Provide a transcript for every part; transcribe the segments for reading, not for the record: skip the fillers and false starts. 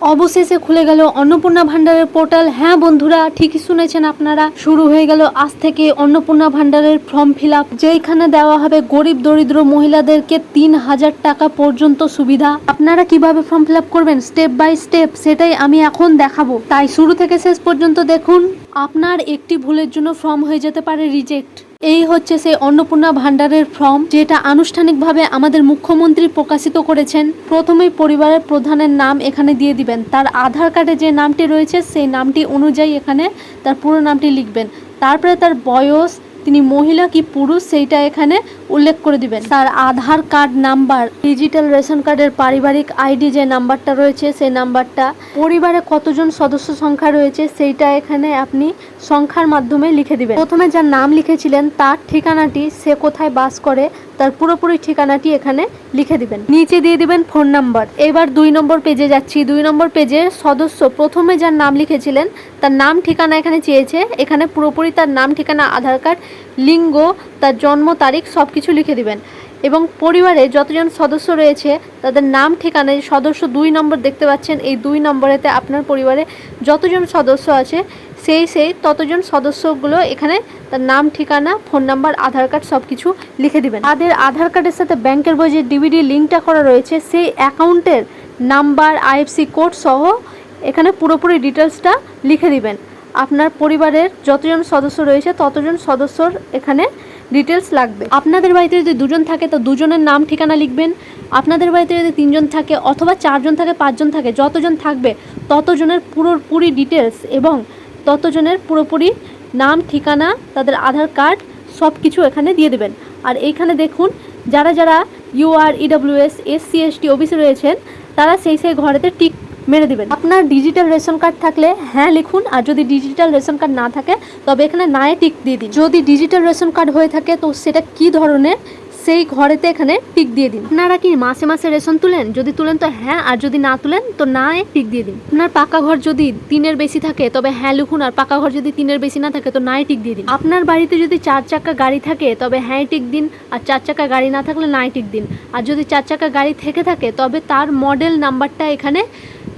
অবশেষে খুলে গেল অন্নপূর্ণা ভান্ডারের পোর্টাল। হ্যাঁ বন্ধুরা, ঠিকই শুনেছেন আপনারা, শুরু হয়ে গেল আজ থেকে অন্নপূর্ণা ভান্ডারের ফর্ম ফিল আপ, যেখানে দেওয়া হবে গরিব দরিদ্র মহিলাদেরকে ৩,০০০ টাকা পর্যন্ত সুবিধা। আপনারা কিভাবে ফর্ম ফিল আপ করবেন স্টেপ বাই স্টেপ, সেটাই আমি এখন দেখাবো, তাই শুরু থেকে শেষ পর্যন্ত দেখুন। আপনার একটি ভুলের জন্য ফর্ম হয়ে যেতে পারে রিজেক্ট। এই হচ্ছে সেই অন্নপূর্ণা ভান্ডারের ফর্ম, যেটা আনুষ্ঠানিকভাবে আমাদের মুখ্যমন্ত্রী প্রকাশিত করেছেন। প্রথমেই পরিবারের প্রধানের নাম এখানে দিয়ে দিবেন, তার আধার কার্ডে যে নামটি রয়েছে সেই নামটি অনুযায়ী এখানে তার পুরো নামটি লিখবেন। তারপরে তার বয়স, তিনি মহিলা কি পুরুষ সেইটা এখানে উল্লেখ করে দিবেন। তার আধার কার্ড নাম্বার, ডিজিটাল রেশন কার্ডের পারিবারিক আইডি যে নাম্বারটা রয়েছে সেই নাম্বারটা, পরিবারে কতজন সদস্য সংখ্যা রয়েছে সেইটা এখানে আপনি সংখ্যার মাধ্যমে লিখে দিবেন। প্রথমে যার নাম লিখেছিলেন তার ঠিকানাটি, সে কোথায় বাস করে তার পুরোপুরি ঠিকানাটি এখানে লিখে দিবেন। নিচে দিয়ে দিবেন ফোন নাম্বার। এবার 2 নম্বর পেজে যাচ্ছি। 2 নম্বর পেজে সদস্য, প্রথমে যার নাম লিখেছিলেন তার নাম ঠিকানা এখানে চেয়েছে, এখানে পুরোপুরি তার নাম ঠিকানা, আধার কার্ড, লিঙ্গ, তার জন্ম তারিখ সব কিছু লিখে দিবেন। এবং পরিবারে যতজন সদস্য রয়েছে তাদের নাম ঠিকানা, সদস্য 2 নম্বর দেখতে পাচ্ছেন, এই 2 নম্বরেতে আপনার পরিবারে যতজন সদস্য আছে সেই ততজন সদস্যগুলো এখানে তার নাম ঠিকানা, ফোন নাম্বার, আধার কার্ড সব কিছু লিখে দিবেন। তাদের আধার কার্ডের সাথে ব্যাংকের বই যে ডিবিডি লিঙ্কটা করা রয়েছে সেই অ্যাকাউন্টের নাম্বার, আইএফসি কোড সহ এখানে পুরোপুরি ডিটেলসটা লিখে দিবেন। আপনার পরিবারের যতজন সদস্য রয়েছে ততজন সদস্যর এখানে ডিটেলস লাগবে। আপনাদের বাড়িতে যদি 2 জন থাকে তো 2 জনের নাম ঠিকানা লিখবেন। আপনাদের বাড়িতে যদি 3 জন থাকে অথবা 4 জন থাকে, 5 জন থাকে, যতজন থাকবে ততজনের পুরোপুরি ডিটেলস এবং ততজনের পুরোপুরি নাম ঠিকানা, তাদের আধার কার্ড সব কিছু এখানে দিয়ে দেবেন। আর এইখানে দেখুন, যারা যারা UR, EWS, SC, ST, OBC রয়েছেন তারা সেই ঘরেতে টিক মেরে দিবেন। আপনার ডিজিটাল রেশন কার্ড থাকলে হ্যাঁ লিখুন, আর যদি ডিজিটাল রেশন কার্ড না থাকে তবে এখানে নায়ে টিক দিয়ে দিন। যদি ডিজিটাল রেশন কার্ড হয়ে থাকে তো সেটা কি ধরনের সেই ঘরেতে এখানে টিক দিয়ে দিন। আপনারা কি মাসে মাসে রেশন তুলেন? যদি তুলেন তো হ্যাঁ, আর যদি না তুলেন তো না টিক দিয়ে দিন। আপনার পাকা ঘর যদি 3-এর বেশি থাকে তবে হ্যাঁ লিখুন, আর পাকা ঘর যদি 3-এর বেশি না থাকে তো নাই টিক দিয়ে দিন। আপনার বাড়িতে যদি 4 চাকা গাড়ি থাকে তবে হ্যাঁ টিক দিন, আর 4 চাকা গাড়ি না থাকলে নাই টিক দিন। আর যদি 4 চাকা গাড়ি থেকে থাকে তবে তার মডেল নাম্বারটা এখানে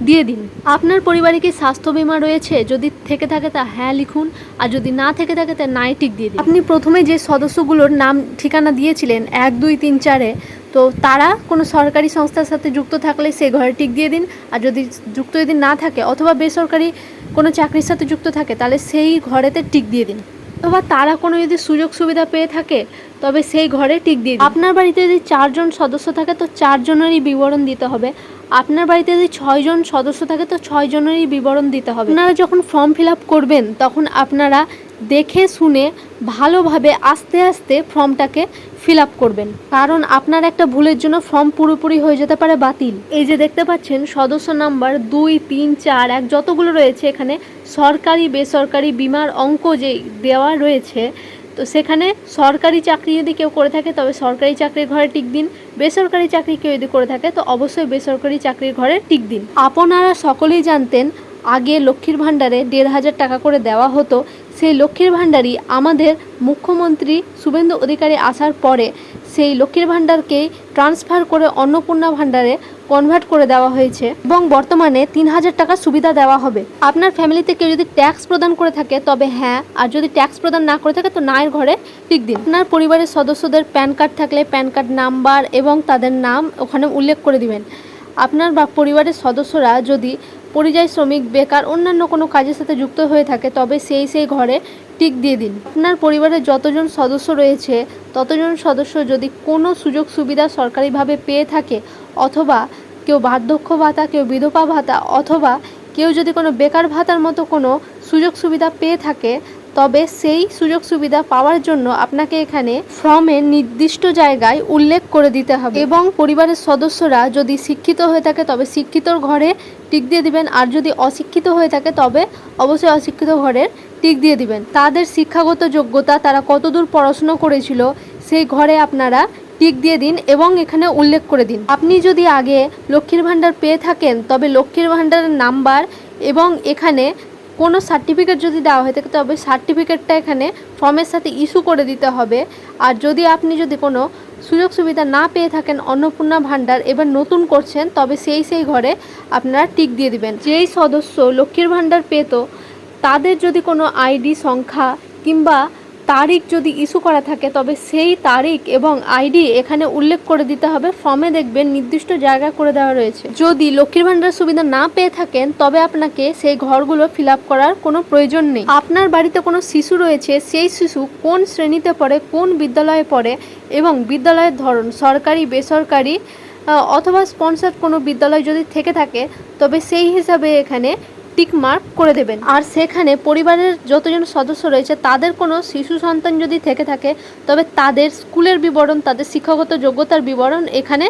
দিয়ে দিন। আপনার পরিবারে কি স্বাস্থ্য বীমা রয়েছে? যদি থেকে থাকে তা হ্যাঁ লিখুন, আর যদি না থেকে থাকে তা নাই টিক দিয়ে দিন। আপনি প্রথমে যে সদস্যগুলোর নাম ঠিকানা দিয়েছিলেন 1, 2, 3, 4-এ, তো তারা কোনো সরকারি সংস্থার সাথে যুক্ত থাকলে সেই ঘরে টিক দিয়ে দিন। আর যদি যুক্ত যদি না থাকে অথবা বেসরকারি কোনো চাকরির সাথে যুক্ত থাকে তাহলে সেই ঘরেতে টিক দিয়ে দিন। অথবা তারা কোনো যদি সুযোগ সুবিধা পেয়ে থাকে তবে সেই ঘরে টিক দিয়ে দিন। আপনার বাড়িতে যদি 4 জন সদস্য থাকে তো 4 জনেরই বিবরণ দিতে হবে। আপনার বাড়িতে যদি 6 জন সদস্য থাকে তো 6 জনেরই বিবরণ দিতে হবে। আপনারা যখন ফর্ম ফিল আপ করবেন তখন আপনারা দেখে শুনে ভালোভাবে আস্তে আস্তে ফর্মটাকে ফিল আপ করবেন, কারণ আপনার একটা ভুলের জন্য ফর্ম পুরোপুরি হয়ে যেতে পারে বাতিল। এই যে দেখতে পাচ্ছেন সদস্য নাম্বার 2, 3, 4, 1 যতগুলো রয়েছে এখানে সরকারি বেসরকারি বিমার অঙ্ক যে দেওয়া রয়েছে, তো সেখানে সরকারি চাকরি যদি কেউ করে থাকে তবে সরকারি চাকরির ঘরে টিক দিন, বেসরকারি চাকরি কেউ যদি করে থাকে তো অবশ্যই বেসরকারি চাকরির ঘরে টিক দিন। আপনারা সকলেই জানতেন আগে লক্ষ্মীর ভাণ্ডারে 1,500 টাকা করে দেওয়া হতো। সেই লক্ষ্মীর ভাণ্ডারই আমাদের মুখ্যমন্ত্রী শুভেন্দু অধিকারী আসার পরে সেই লক্ষ্মীর ভাণ্ডারকেই ট্রান্সফার করে অন্নপূর্ণা ভাণ্ডারে কনভার্ট করে দেওয়া হয়েছে এবং বর্তমানে 3,000 টাকা সুবিধা দেওয়া হবে। আপনার ফ্যামিলিতে কেউ যদি ট্যাক্স প্রদান করে থাকে তবে হ্যাঁ, আর যদি ট্যাক্স প্রদান না করে থাকে তো নায়ের ঘরে টিক দিন। আপনার পরিবারের সদস্যদের প্যান কার্ড থাকলে প্যান কার্ড নাম্বার এবং তাদের নাম ওখানে উল্লেখ করে দিবেন। আপনার বা পরিবারের সদস্যরা যদি পরিযায়ী শ্রমিক, বেকার, অন্যান্য কোনো কাজের সাথে যুক্ত হয়ে থাকে তবে সেই ঘরে টিক দিয়ে দিন। আপনার পরিবারের যতজন সদস্য রয়েছে ততজন সদস্য যদি কোনো সুযোগ সুবিধা সরকারিভাবে পেয়ে থাকে, অথবা কেউ বার্ধক্য ভাতা, কেউ বিধবা ভাতা, অথবা কেউ যদি কোনো বেকার ভাতার মতো কোনো সুযোগ সুবিধা পেয়ে থাকে তবে সেই সুযোগ সুবিধা পাওয়ার জন্য আপনাকে এখানে ফর্মে নির্দিষ্ট জায়গায় উল্লেখ করে দিতে হবে। এবং পরিবারের সদস্যরা যদি শিক্ষিত হয়ে থাকে তবে শিক্ষিতর ঘরে টিক দিয়ে দিবেন, আর যদি অশিক্ষিত হয়ে থাকে তবে অবশ্যই অশিক্ষিত ঘরের টিক দিয়ে দিবেন। তাদের শিক্ষাগত যোগ্যতা, তারা কতদূর পড়াশোনা করেছিল সেই ঘরে আপনারা টিক দিয়ে দিন এবং এখানে উল্লেখ করে দিন। আপনি যদি আগে লক্ষ্মীর ভাণ্ডার পেয়ে থাকেন তবে লক্ষ্মীর ভাণ্ডারের নাম্বার এবং এখানে কোনো সার্টিফিকেট যদি দেওয়া হয়ে থাকে তবে সার্টিফিকেটটা এখানে ফর্মের সাথে ইস্যু করে দিতে হবে। আর যদি আপনি যদি কোনো সুযোগ সুবিধা না পেয়ে থাকেন অন্নপূর্ণা ভাণ্ডার এবার নতুন করছেন, তবে সেই ঘরে আপনারা টিক দিয়ে দিবেন। যেই সদস্য লক্ষ্মীর ভাণ্ডার পেত তাদের যদি কোনো আইডি সংখ্যা কিংবা তারিখ যদি ইস্যু করা থাকে, তবে সেই তারিখ এবং আইডি এখানে উল্লেখ করে দিতে হবে। ফর্মে দেখবেন নির্দিষ্ট জায়গা করে দেওয়া রয়েছে। যদি লক্ষ্মীর ভাণ্ডার সুবিধা না পেয়ে থাকেন তবে আপনাকে সেই ঘরগুলো ফিল আপ করার কোনো প্রয়োজন নেই। আপনার বাড়িতে কোনো শিশু রয়েছে, সেই শিশু কোন শ্রেণীতে পড়ে, কোন বিদ্যালয়ে পড়ে এবং বিদ্যালয়ের ধরন সরকারি, বেসরকারি অথবা স্পন্সর্ড কোনো বিদ্যালয় যদি থেকে থাকে তবে সেই হিসাবে এখানে টিক মার্ক করে দেবেন। আর সেখানে পরিবারের যতজন সদস্য রয়েছে তাদের কোনো শিশু সন্তান যদি থেকে থাকে তবে তাদের স্কুলের বিবরণ, তাদের শিক্ষাগত যোগ্যতার বিবরণ এখানে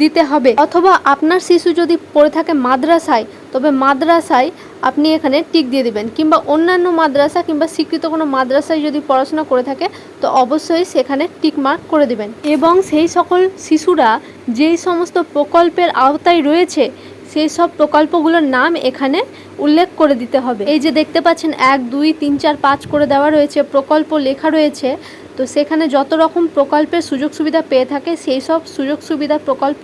দিতে হবে। অথবা আপনার শিশু যদি পড়ে থাকে মাদ্রাসায় তবে মাদ্রাসায় আপনি এখানে টিক দিয়ে দিবেন, কিংবা অন্যান্য মাদ্রাসা কিংবা স্বীকৃত কোনো মাদ্রাসায় যদি পড়াশোনা করে থাকে তো অবশ্যই সেখানে টিক মার্ক করে দিবেন। এবং সেই সকল শিশুরা যেই সমস্ত প্রকল্পের আওতায় রয়েছে সেই সব প্রকল্পগুলোর নাম এখানে উল্লেখ করে দিতে হবে। এই যে দেখতে পাচ্ছেন 1, 2, 3, 4, 5 করে দেওয়া রয়েছে, প্রকল্প লেখা রয়েছে। তো সেখানে যত রকম প্রকল্পের সুযোগ সুবিধা পেয়ে থাকে সেই সব সুযোগ সুবিধা প্রকল্প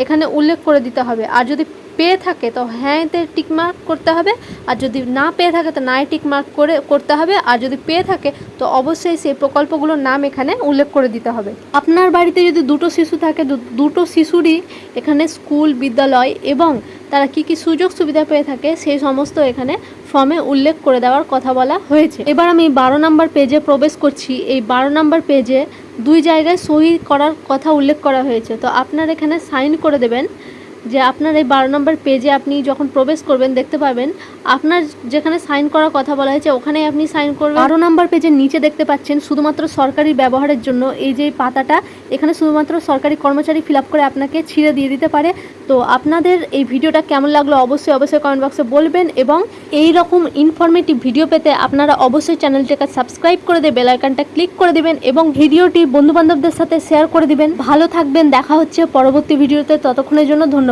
এখানে উল্লেখ করে দিতে হবে। আর যদি পেয়ে থাকে তো হ্যাঁতে টিকমার্ক করতে হবে, আর যদি না পেয়ে থাকে তো নাই টিকমার্ক করতে হবে। আর যদি পেয়ে থাকে তো অবশ্যই সেই প্রকল্পগুলোর নাম এখানে উল্লেখ করে দিতে হবে। আপনার বাড়িতে যদি দুটো শিশু থাকে, দুটো শিশুরই এখানে স্কুল, বিদ্যালয় এবং তারা কি সুযোগ সুবিধা পেয়ে থাকে সেই সমস্ত এখানে ফর্মে উল্লেখ করে দেওয়ার কথা বলা হয়েছে। এবার আমি 12 নম্বর পেজে প্রবেশ করছি। এই 12 নম্বর পেজে 2 জায়গায় সই করার কথা উল্লেখ করা হয়েছে। তো আপনার এখানে সাইন করে দেবেন। যে আপনার এই 12 নম্বর পেজে আপনি যখন প্রবেশ করবেন দেখতে পাবেন আপনার যেখানে সাইন করার কথা বলা হয়েছে ওখানেই আপনি সাইন করবেন। 12 নম্বর পেজের নিচে দেখতে পাচ্ছেন শুধুমাত্র সরকারি ব্যবহারের জন্য এই যে পাতাটা, এখানে শুধুমাত্র সরকারি কর্মচারী ফিল আপ করে আপনাকে ছিঁড়ে দিয়ে দিতে পারে। তো আপনাদের এই ভিডিওটা কেমন লাগলো অবশ্যই কমেন্ট বক্সে বলবেন। এবং এই রকম ইনফরমেটিভ ভিডিও পেতে আপনারা অবশ্যই চ্যানেলটিকে সাবস্ক্রাইব করে দিয়ে বেল আইকনটা ক্লিক করে দিবেন এবং ভিডিওটি বন্ধুবান্ধবদের সাথে শেয়ার করে দিবেন। ভালো থাকবেন, দেখা হচ্ছে পরবর্তী ভিডিওতে, ততক্ষণের জন্য ধন্যবাদ।